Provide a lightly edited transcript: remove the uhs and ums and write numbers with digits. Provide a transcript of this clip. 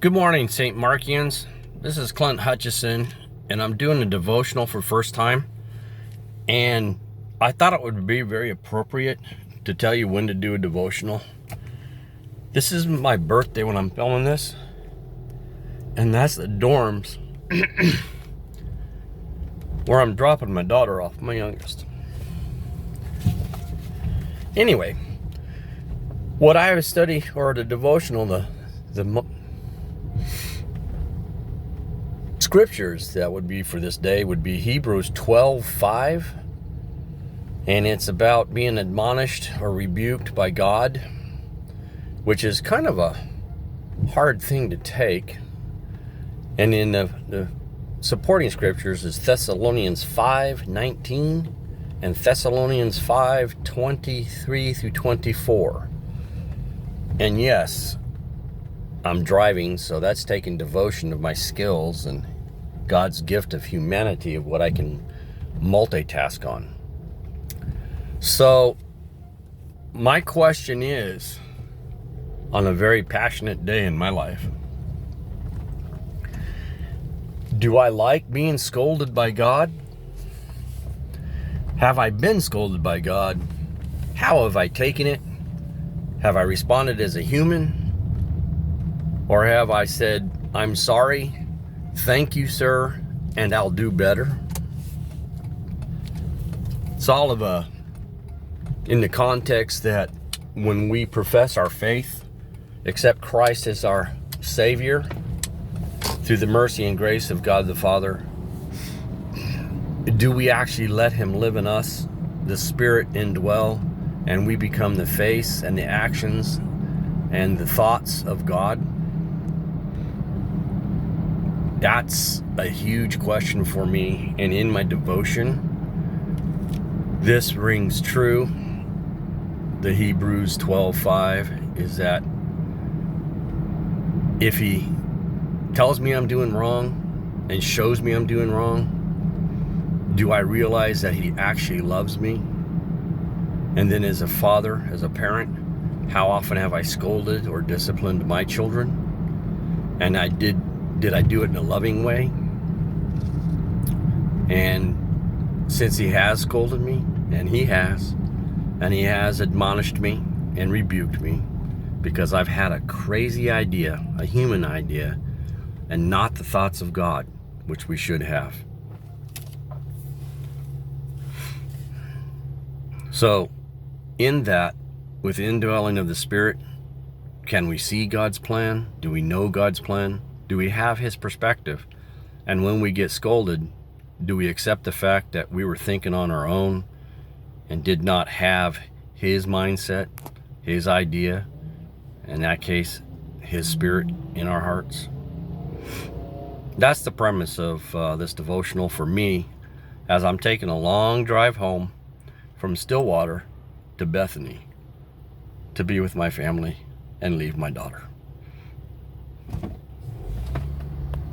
Good morning, St. Markians. This is Clint Hutchison, and I'm doing a devotional for first time. And I thought it would be very appropriate to tell you when to do a devotional. This is my birthday when I'm filming this, and that's the dorms where I'm dropping my daughter off, my youngest. Anyway, what I would study, or the devotional, the scriptures that would be for this day would be Hebrews 12:5, and it's about being admonished or rebuked by God, which is kind of a hard thing to take. And in the supporting scriptures is Thessalonians 5:19 and Thessalonians 5:23 through 24. And yes, I'm driving, so that's taking devotion of my skills and God's gift of humanity of what I can multitask on. So my question is, on a very passionate day in my life, do I like being scolded by God? Have I been scolded by God? How have I taken it? Have I responded as a human? Or have I said, I'm sorry, thank you, sir, and I'll do better? It's all of in the context that when we profess our faith, accept Christ as our Savior, through the mercy and grace of God the Father, do we actually let Him live in us, the Spirit indwell, and we become the face and the actions and the thoughts of God? That's a huge question for me, and in my devotion, this rings true. The Hebrews 12:5 is that if He tells me I'm doing wrong and shows me I'm doing wrong, do I realize that He actually loves me? And then as a father, as a parent, how often have I scolded or disciplined my children? And did I do it in a loving way? And since He has scolded me, and He has admonished me and rebuked me, because I've had a crazy idea, a human idea, and not the thoughts of God, which we should have. So, in that, with the indwelling of the Spirit, can we see God's plan? Do we know God's plan? Do we have His perspective? And when we get scolded, do we accept the fact that we were thinking on our own and did not have His mindset, His idea, in that case, His Spirit in our hearts? That's the premise of this devotional for me, as I'm taking a long drive home from Stillwater to Bethany to be with my family and leave my daughter.